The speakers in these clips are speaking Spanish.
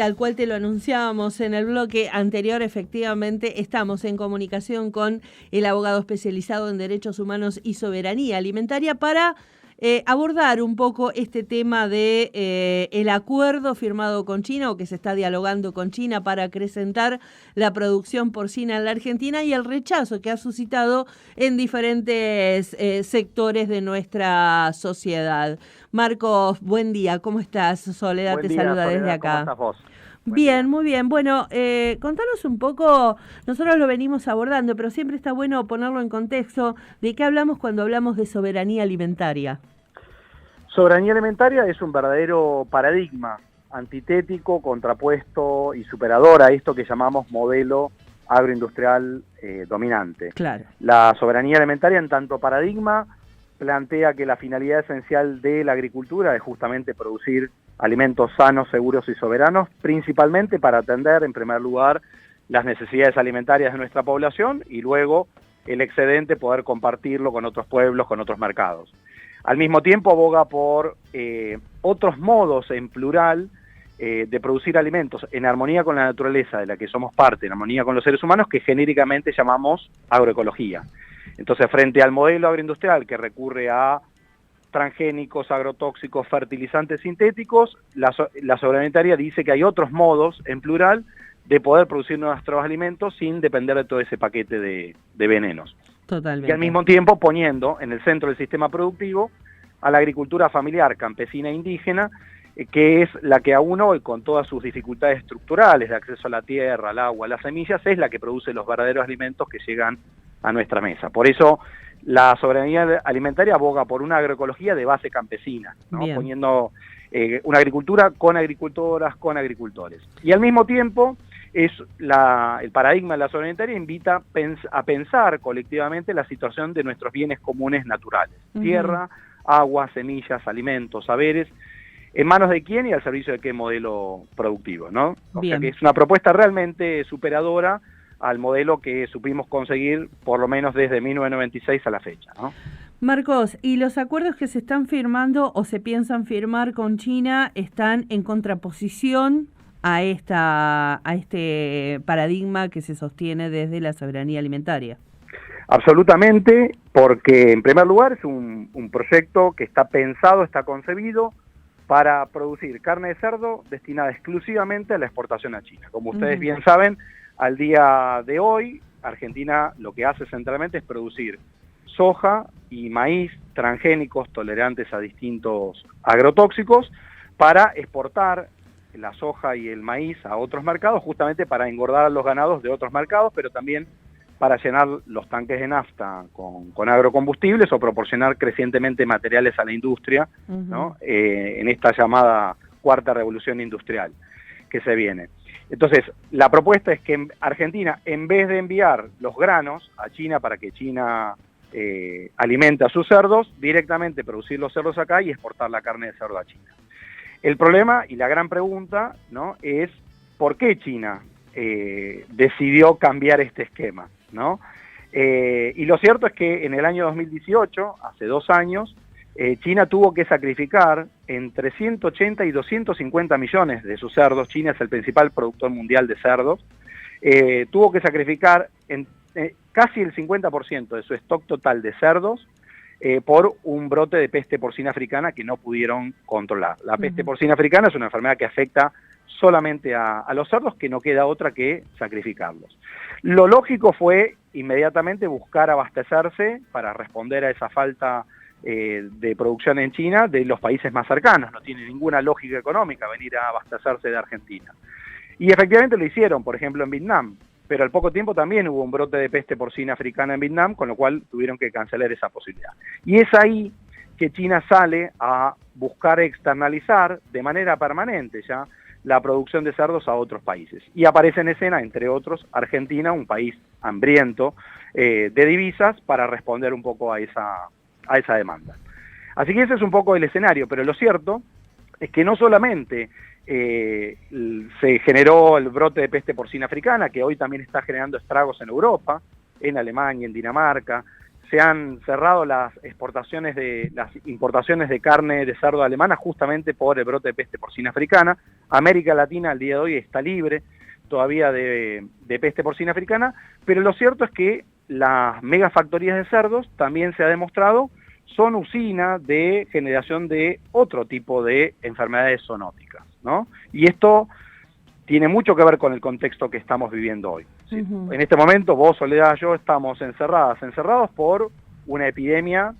Tal cual te lo anunciábamos en el bloque anterior, efectivamente estamos en comunicación con el abogado especializado en Derechos Humanos y Soberanía Alimentaria para abordar un poco este tema de el acuerdo firmado con China o que se está dialogando con China para acrecentar la producción porcina en la Argentina y el rechazo que ha suscitado en diferentes sectores de nuestra sociedad. Marcos, buen día, ¿cómo estás? Soledad te saluda desde acá. ¿Cómo estás vos? Bien, muy bien. Bueno, contanos un poco, nosotros lo venimos abordando, pero siempre está bueno ponerlo en contexto, ¿de qué hablamos cuando hablamos de soberanía alimentaria? Soberanía alimentaria es un verdadero paradigma antitético, contrapuesto y superador a esto que llamamos modelo agroindustrial dominante. Claro. La soberanía alimentaria en tanto paradigma plantea que la finalidad esencial de la agricultura es justamente producir alimentos sanos, seguros y soberanos, principalmente para atender, en primer lugar, las necesidades alimentarias de nuestra población y luego el excedente poder compartirlo con otros pueblos, con otros mercados. Al mismo tiempo aboga por otros modos en plural de producir alimentos en armonía con la naturaleza de la que somos parte, en armonía con los seres humanos, que genéricamente llamamos agroecología. Entonces, frente al modelo agroindustrial que recurre a transgénicos, agrotóxicos, fertilizantes sintéticos, la soberanía alimentaria dice que hay otros modos, en plural, de poder producir nuestros alimentos sin depender de todo ese paquete de venenos. Totalmente. Y al mismo tiempo poniendo en el centro del sistema productivo a la agricultura familiar, campesina e indígena, que es la que aún hoy, con todas sus dificultades estructurales de acceso a la tierra, al agua, a las semillas, es la que produce los verdaderos alimentos que llegan a nuestra mesa. Por eso la soberanía alimentaria aboga por una agroecología de base campesina, ¿no? Poniendo una agricultura con agricultoras, con agricultores. Y al mismo tiempo es el paradigma de la soberanía alimentaria invita a pensar colectivamente la situación de nuestros bienes comunes naturales, tierra, agua, semillas, alimentos, saberes, ¿en manos de quién y al servicio de qué modelo productivo, ¿no? O sea que es una propuesta realmente superadora al modelo que supimos conseguir por lo menos desde 1996 a la fecha, ¿no? Marcos, ¿y los acuerdos que se están firmando o se piensan firmar con China están en contraposición a este paradigma que se sostiene desde la soberanía alimentaria? Absolutamente, porque en primer lugar es un proyecto que está pensado, está concebido para producir carne de cerdo destinada exclusivamente a la exportación a China. Como ustedes bien saben, al día de hoy, Argentina lo que hace centralmente es producir soja y maíz transgénicos tolerantes a distintos agrotóxicos para exportar la soja y el maíz a otros mercados, justamente para engordar a los ganados de otros mercados, pero también para llenar los tanques de nafta con agrocombustibles o proporcionar crecientemente materiales a la industria, ¿no? En esta llamada cuarta revolución industrial que se viene. Entonces, la propuesta es que Argentina, en vez de enviar los granos a China para que China alimente a sus cerdos, directamente producir los cerdos acá y exportar la carne de cerdo a China. El problema y la gran pregunta, ¿no?, es ¿por qué China decidió cambiar este esquema, ¿no? Y lo cierto es que en el año 2018, hace 2 años, China tuvo que sacrificar entre 180 y 250 millones de sus cerdos. China es el principal productor mundial de cerdos. Tuvo que sacrificar casi el 50% de su stock total de cerdos por un brote de peste porcina africana que no pudieron controlar. La peste porcina africana es una enfermedad que afecta solamente a los cerdos, que no queda otra que sacrificarlos. Lo lógico fue inmediatamente buscar abastecerse para responder a esa falta de producción en China de los países más cercanos. No tiene ninguna lógica económica venir a abastecerse de Argentina. Y efectivamente lo hicieron, por ejemplo, en Vietnam, pero al poco tiempo también hubo un brote de peste porcina africana en Vietnam, con lo cual tuvieron que cancelar esa posibilidad. Y es ahí que China sale a buscar externalizar de manera permanente ya la producción de cerdos a otros países. Y aparece en escena, entre otros, Argentina, un país hambriento de divisas, para responder un poco a esa demanda. Así que ese es un poco el escenario, pero lo cierto es que no solamente se generó el brote de peste porcina africana, que hoy también está generando estragos en Europa, en Alemania, en Dinamarca, se han cerrado las importaciones de carne de cerdo alemana justamente por el brote de peste porcina africana. América Latina al día de hoy está libre todavía de peste porcina africana, pero lo cierto es que las megafactorías de cerdos también se ha demostrado son usinas de generación de otro tipo de enfermedades zoonóticas, ¿no? Y esto tiene mucho que ver con el contexto que estamos viviendo hoy. ¿Sí? En este momento vos, Soledad, yo estamos encerrados por una epidemia,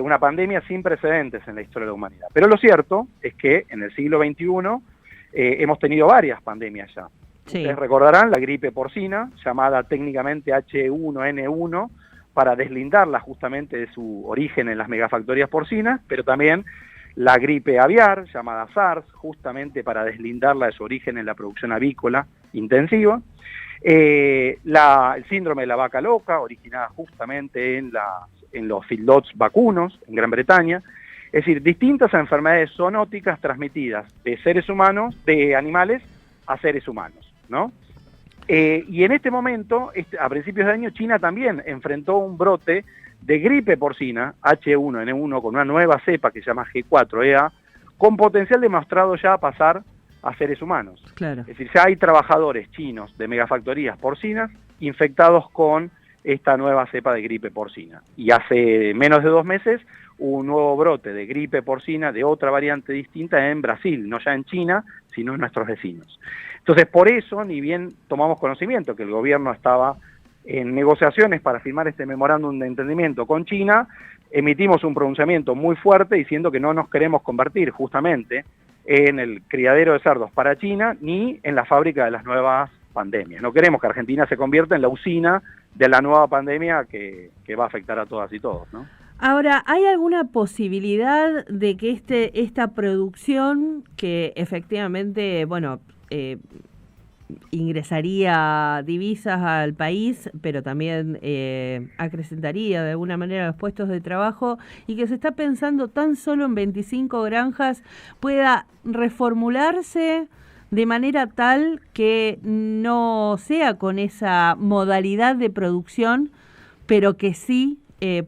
una pandemia sin precedentes en la historia de la humanidad. Pero lo cierto es que en el siglo XXI hemos tenido varias pandemias ya. Sí. Ustedes recordarán la gripe porcina, llamada técnicamente H1N1, para deslindarla justamente de su origen en las megafactorías porcinas, pero también la gripe aviar, llamada SARS, justamente para deslindarla de su origen en la producción avícola intensiva. El síndrome de la vaca loca, originada justamente en los feedlots vacunos en Gran Bretaña. Es decir, distintas enfermedades zoonóticas transmitidas de seres humanos, de animales, a seres humanos, ¿no? Y en este momento, a principios de año, China también enfrentó un brote de gripe porcina, H1N1, con una nueva cepa que se llama G4EA, con potencial demostrado ya a pasar a seres humanos. Claro. Es decir, ya hay trabajadores chinos de megafactorías porcinas infectados con esta nueva cepa de gripe porcina. Y hace menos de 2 meses hubo un nuevo brote de gripe porcina de otra variante distinta en Brasil, no ya en China, sino en nuestros vecinos. Entonces, por eso, ni bien tomamos conocimiento que el gobierno estaba en negociaciones para firmar este memorándum de entendimiento con China, emitimos un pronunciamiento muy fuerte diciendo que no nos queremos convertir justamente en el criadero de cerdos para China, ni en la fábrica de las nuevas pandemias. No queremos que Argentina se convierta en la usina de la nueva pandemia que va a afectar a todas y todos, ¿no? Ahora, ¿hay alguna posibilidad de que esta producción, que efectivamente, bueno, ingresaría divisas al país, pero también acrecentaría de alguna manera los puestos de trabajo, y que se está pensando tan solo en 25 granjas, pueda reformularse de manera tal que no sea con esa modalidad de producción, pero que sí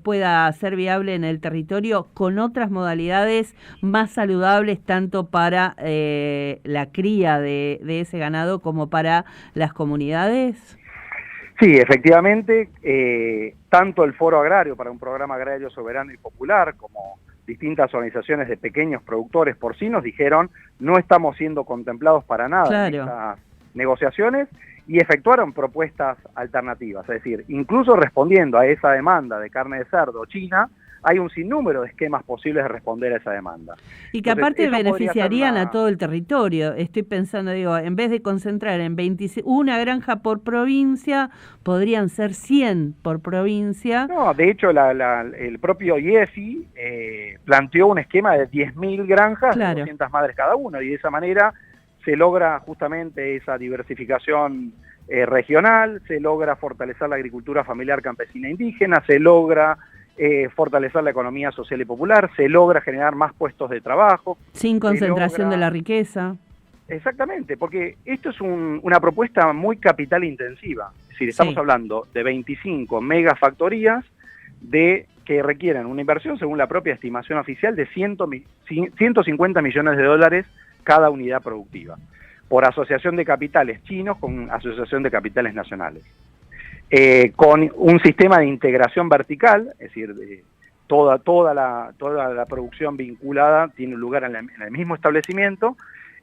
pueda ser viable en el territorio con otras modalidades más saludables, tanto para la cría de ese ganado como para las comunidades? Sí, efectivamente, tanto el Foro Agrario para un programa agrario soberano y popular como distintas organizaciones de pequeños productores porcinos dijeron no estamos siendo contemplados para nada en estas negociaciones, y efectuaron propuestas alternativas, es decir, incluso respondiendo a esa demanda de carne de cerdo china, hay un sinnúmero de esquemas posibles de responder a esa demanda. Y que aparte beneficiarían a todo el territorio. Estoy pensando, digo, en vez de concentrar en una granja por provincia, podrían ser 100 por provincia. No, de hecho, el propio IEFI planteó un esquema de 10.000 granjas, de 200 madres cada uno, y de esa manera se logra justamente esa diversificación regional, se logra fortalecer la agricultura familiar campesina indígena, se logra fortalecer la economía social y popular, se logra generar más puestos de trabajo. Sin concentración de la riqueza. Exactamente, porque esto es una propuesta muy capital intensiva. Es decir, estamos hablando de 25 megafactorías que requieren una inversión, según la propia estimación oficial, de 150 millones de dólares cada unidad productiva, por asociación de capitales chinos con asociación de capitales nacionales. Con un sistema de integración vertical, es decir, toda la producción vinculada tiene un lugar en el mismo establecimiento,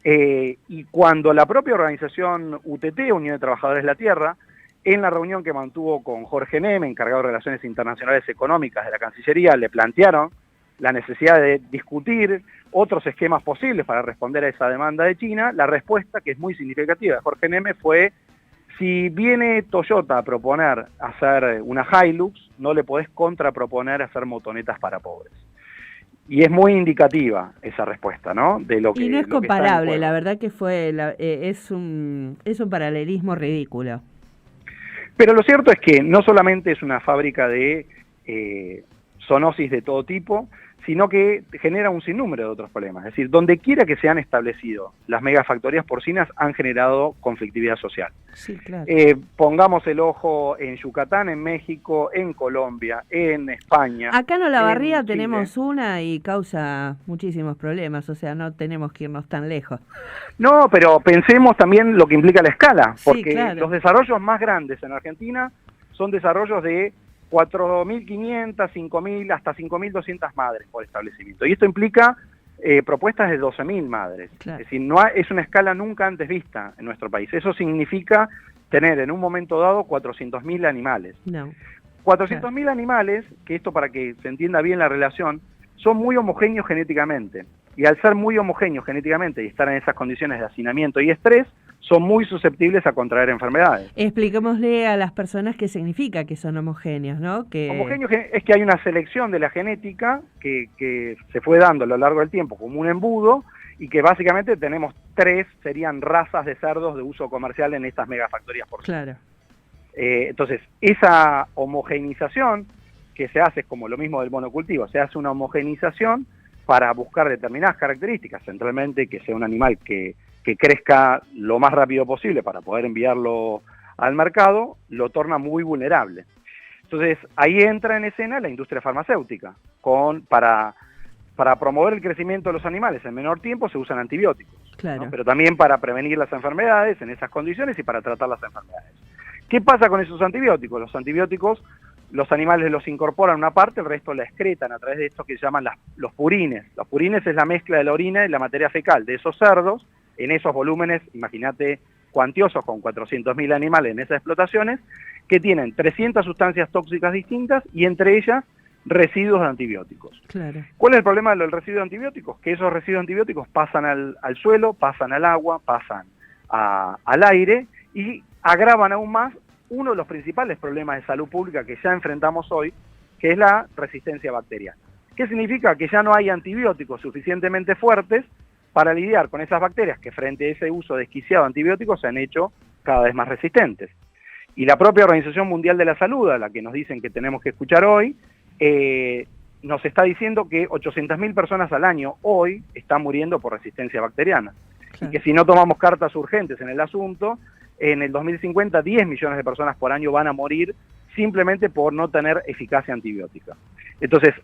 y cuando la propia organización UTT, Unión de Trabajadores de la Tierra, en la reunión que mantuvo con Jorge Neme, encargado de Relaciones Internacionales Económicas de la Cancillería, le plantearon la necesidad de discutir otros esquemas posibles para responder a esa demanda de China. La respuesta, que es muy significativa de Jorge Neme, fue: si viene Toyota a proponer hacer una Hilux, no le podés contraproponer hacer motonetas para pobres. Y es muy indicativa esa respuesta, ¿no? De lo que, y no es comparable, la verdad que es un paralelismo ridículo. Pero lo cierto es que no solamente es una fábrica de zoonosis de todo tipo, sino que genera un sinnúmero de otros problemas. Es decir, donde quiera que se han establecido las megafactorías porcinas han generado conflictividad social. Sí, claro. Pongamos el ojo en Yucatán, en México, en Colombia, en España. Acá en Olavarría tenemos una y causa muchísimos problemas, o sea, no tenemos que irnos tan lejos. No, pero pensemos también lo que implica la escala, porque sí, claro. Los desarrollos más grandes en Argentina son desarrollos de 4.500, 5.000, hasta 5.200 madres por establecimiento. Y esto implica propuestas de 12.000 madres. Claro. Es decir, es una escala nunca antes vista en nuestro país. Eso significa tener en un momento dado 400.000 animales. No. 400.000 claro. animales, que esto para que se entienda bien la relación, son muy homogéneos genéticamente. Y al ser muy homogéneos genéticamente y estar en esas condiciones de hacinamiento y estrés, son muy susceptibles a contraer enfermedades. Expliquémosle a las personas qué significa que son homogéneos, ¿no? Homogéneos es que hay una selección de la genética que se fue dando a lo largo del tiempo como un embudo y que básicamente tenemos 3, serían razas de cerdos de uso comercial en estas megafactorías porcinas. Claro. Entonces, esa homogenización que se hace es como lo mismo del monocultivo, se hace una homogenización para buscar determinadas características, centralmente que sea un animal que crezca lo más rápido posible para poder enviarlo al mercado, lo torna muy vulnerable. Entonces, ahí entra en escena la industria farmacéutica. Para promover el crecimiento de los animales en menor tiempo se usan antibióticos, claro. ¿no? Pero también para prevenir las enfermedades en esas condiciones y para tratar las enfermedades. ¿Qué pasa con esos antibióticos? Los antibióticos, los animales los incorporan una parte, el resto la excretan a través de esto que se llaman los purines. Los purines es la mezcla de la orina y la materia fecal de esos cerdos, en esos volúmenes, imagínate, cuantiosos, con 400.000 animales en esas explotaciones, que tienen 300 sustancias tóxicas distintas y entre ellas residuos de antibióticos. Claro. ¿Cuál es el problema del residuo de antibióticos? Que esos residuos de antibióticos pasan al suelo, pasan al agua, pasan al aire y agravan aún más uno de los principales problemas de salud pública que ya enfrentamos hoy, que es la resistencia bacteriana. ¿Qué significa? Que ya no hay antibióticos suficientemente fuertes para lidiar con esas bacterias que frente a ese uso desquiciado de antibióticos se han hecho cada vez más resistentes. Y la propia Organización Mundial de la Salud, a la que nos dicen que tenemos que escuchar hoy, nos está diciendo que 800.000 personas al año hoy están muriendo por resistencia bacteriana. Claro. Y que si no tomamos cartas urgentes en el asunto, en el 2050 10 millones de personas por año van a morir simplemente por no tener eficacia antibiótica. Entonces,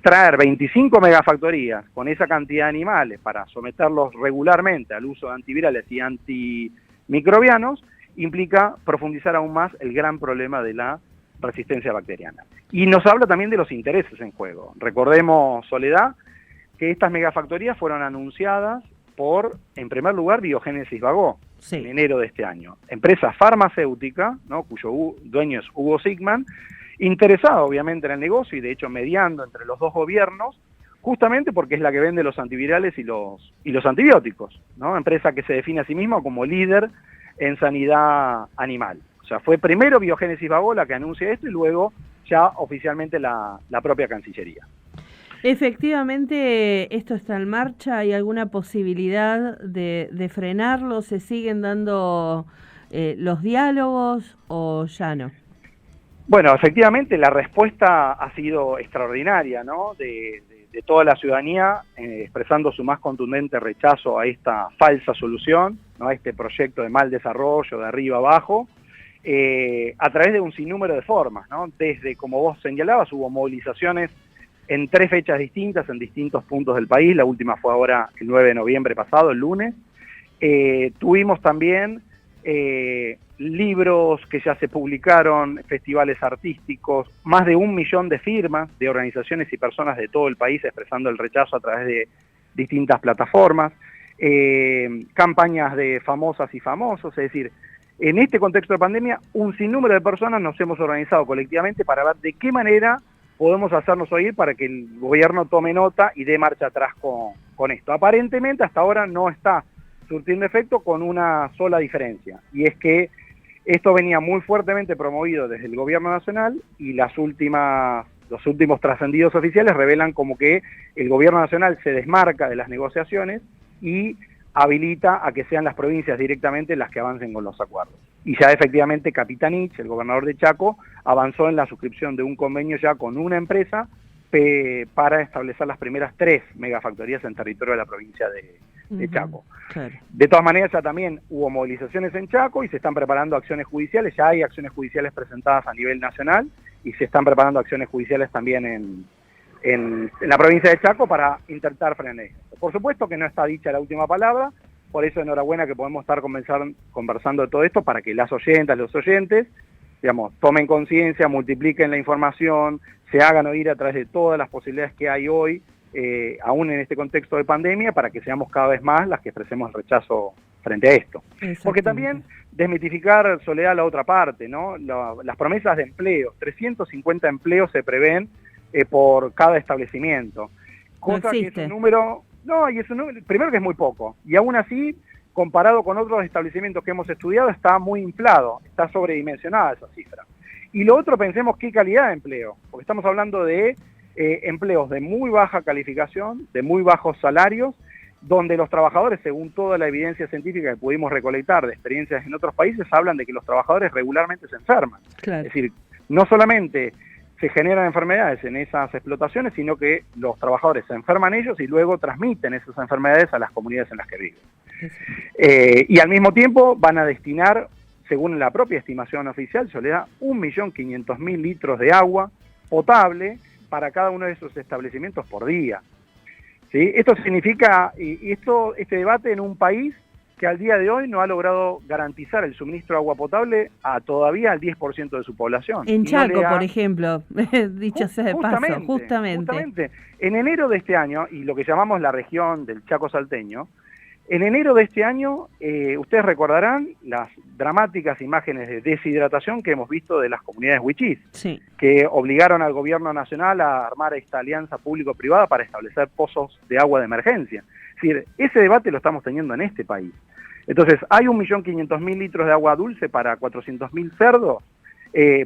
traer 25 megafactorías con esa cantidad de animales para someterlos regularmente al uso de antivirales y antimicrobianos implica profundizar aún más el gran problema de la resistencia bacteriana. Y nos habla también de los intereses en juego. Recordemos, Soledad, que estas megafactorías fueron anunciadas por, en primer lugar, Biogénesis Bagó, sí, en enero de este año. Empresa farmacéutica, ¿no?, cuyo dueño es Hugo Sigman, interesado obviamente en el negocio y de hecho mediando entre los dos gobiernos, justamente porque es la que vende los antivirales y los antibióticos, ¿no? Empresa que se define a sí misma como líder en sanidad animal. O sea, fue primero Biogénesis Bagó la que anuncia esto y luego ya oficialmente la propia Cancillería. Efectivamente, esto está en marcha. ¿Hay alguna posibilidad de frenarlo? ¿Se siguen dando los diálogos o ya no? Bueno, efectivamente la respuesta ha sido extraordinaria, ¿no? De toda la ciudadanía expresando su más contundente rechazo a esta falsa solución, ¿no?, a este proyecto de mal desarrollo de arriba abajo, a través de un sinnúmero de formas, ¿no? Desde, como vos señalabas, hubo movilizaciones en 3 fechas distintas en distintos puntos del país, la última fue ahora el 9 de noviembre pasado, el lunes. Tuvimos también libros que ya se publicaron, festivales artísticos, más de 1 millón de firmas de organizaciones y personas de todo el país expresando el rechazo a través de distintas plataformas, campañas de famosas y famosos, es decir, en este contexto de pandemia, un sinnúmero de personas nos hemos organizado colectivamente para ver de qué manera podemos hacernos oír para que el gobierno tome nota y dé marcha atrás con esto. Aparentemente hasta ahora no está surtiendo efecto, con una sola diferencia, y es que esto venía muy fuertemente promovido desde el gobierno nacional y los últimos trascendidos oficiales revelan como que el gobierno nacional se desmarca de las negociaciones y habilita a que sean las provincias directamente las que avancen con los acuerdos. Y ya efectivamente Capitanich, el gobernador de Chaco, avanzó en la suscripción de un convenio ya con una empresa para establecer las primeras 3 megafactorías en territorio de la provincia de Chaco. Claro. De todas maneras, ya también hubo movilizaciones en Chaco y se están preparando acciones judiciales. Ya hay acciones judiciales presentadas a nivel nacional y se están preparando acciones judiciales también en la provincia de Chaco para intentar frenar esto. Por supuesto que no está dicha la última palabra, por eso enhorabuena que podemos estar conversando de todo esto para que las oyentas, los oyentes, digamos, tomen conciencia, multipliquen la información, se hagan oír a través de todas las posibilidades que hay hoy, aún en este contexto de pandemia, para que seamos cada vez más las que expresemos el rechazo frente a esto. Porque también desmitificar, Soledad, la otra parte, ¿no? Las promesas de empleo, 350 empleos se prevén por cada establecimiento, cosa que es un número, y es un número, primero que es muy poco, y aún así, comparado con otros establecimientos que hemos estudiado, está muy inflado, está sobredimensionada esa cifra. Y lo otro, pensemos qué calidad de empleo, porque estamos hablando de empleos de muy baja calificación, de muy bajos salarios, donde los trabajadores, según toda la evidencia científica que pudimos recolectar de experiencias en otros países, hablan de que los trabajadores regularmente se enferman. Claro. Es decir, no solamente se generan enfermedades en esas explotaciones, sino que los trabajadores se enferman ellos y luego transmiten esas enfermedades a las comunidades en las que viven. Y al mismo tiempo van a destinar, según la propia estimación oficial, Soledad, 1.500.000 litros de agua potable para cada uno de esos establecimientos por día. ¿Sí? Esto significa, este debate en un país que al día de hoy no ha logrado garantizar el suministro de agua potable a todavía al 10% de su población. En Chaco, por ejemplo, dicho sea de paso, justamente. En enero de este año, y lo que llamamos la región del Chaco salteño, en enero de este año, ustedes recordarán las dramáticas imágenes de deshidratación que hemos visto de las comunidades huichís, sí, que obligaron al gobierno nacional a armar esta alianza público-privada para establecer pozos de agua de emergencia. Es decir, ese debate lo estamos teniendo en este país. Entonces, hay 1.500.000 litros de agua dulce para 400.000 cerdos,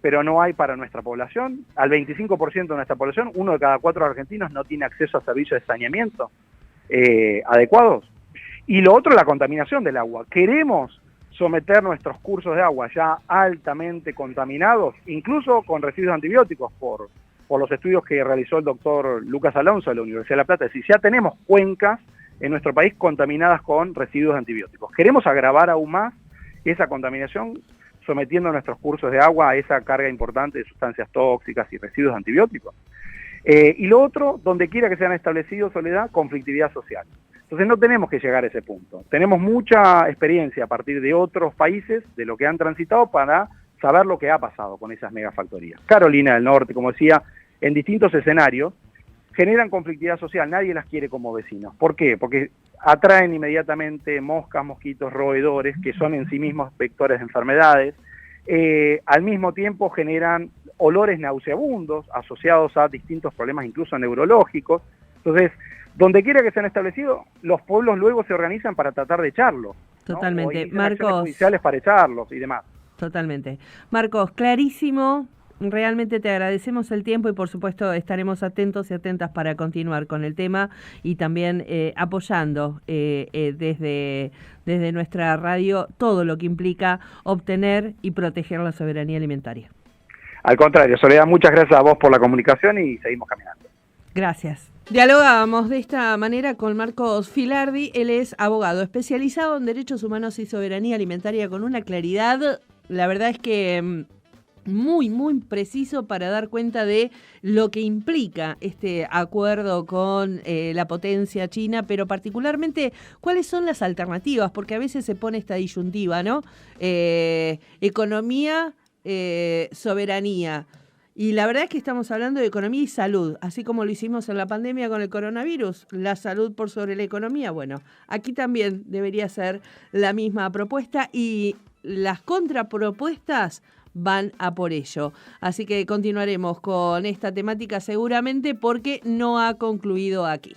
pero no hay para nuestra población. Al 25% de nuestra población, 1 de cada 4 argentinos no tiene acceso a servicios de saneamiento adecuados. Y lo otro, la contaminación del agua. Queremos someter nuestros cursos de agua ya altamente contaminados, incluso con residuos antibióticos, por los estudios que realizó el doctor Lucas Alonso de la Universidad de La Plata. Es decir, ya tenemos cuencas en nuestro país contaminadas con residuos antibióticos. Queremos agravar aún más esa contaminación sometiendo nuestros cursos de agua a esa carga importante de sustancias tóxicas y residuos antibióticos. Y lo otro, donde quiera que sean establecidos, Soledad, conflictividad social. Entonces no tenemos que llegar a ese punto. Tenemos mucha experiencia a partir de otros países, de lo que han transitado, para saber lo que ha pasado con esas megafactorías. Carolina del Norte, como decía, en distintos escenarios, generan conflictividad social, nadie las quiere como vecinos. ¿Por qué? Porque atraen inmediatamente moscas, mosquitos, roedores, que son en sí mismos vectores de enfermedades. Al mismo tiempo generan olores nauseabundos asociados a distintos problemas, incluso neurológicos. Entonces, donde quiera que sean establecidos, los pueblos luego se organizan para tratar de echarlos. Totalmente. ¿No? Marcos, judiciales para echarlos y demás. Totalmente. Marcos, clarísimo. Realmente te agradecemos el tiempo y por supuesto estaremos atentos y atentas para continuar con el tema y también apoyando desde nuestra radio todo lo que implica obtener y proteger la soberanía alimentaria. Al contrario, Soledad, muchas gracias a vos por la comunicación y seguimos caminando. Gracias. Dialogábamos de esta manera con Marcos Filardi. Él es abogado especializado en derechos humanos y soberanía alimentaria con una claridad, la verdad es que muy, muy preciso para dar cuenta de lo que implica este acuerdo con la potencia china, pero particularmente cuáles son las alternativas, porque a veces se pone esta disyuntiva, ¿no? Economía, soberanía. Y la verdad es que estamos hablando de economía y salud, así como lo hicimos en la pandemia con el coronavirus, la salud por sobre la economía. Bueno, aquí también debería ser la misma propuesta y las contrapropuestas van a por ello. Así que continuaremos con esta temática seguramente porque no ha concluido aquí.